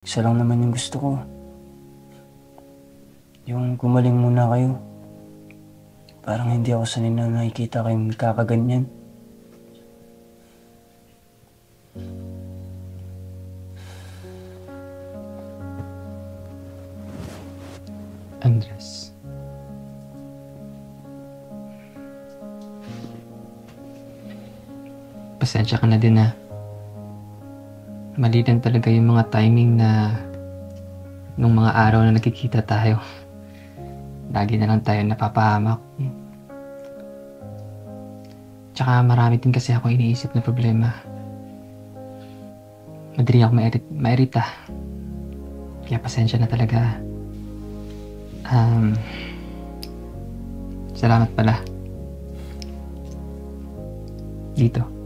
Isa lang naman yung gusto ko. Yung gumaling muna kayo. Parang hindi ako sanay na nakikita kayong kakaganyan. Andres. Pasensya ka na din ha. Mali din talaga yung mga timing na nung mga araw na nagkikita tayo. Lagi na lang tayo napapahamak. Tsaka marami din kasi ako iniisip na problema. Madali ako mairita. Kaya pasensya na talaga. Salamat pala. Dito.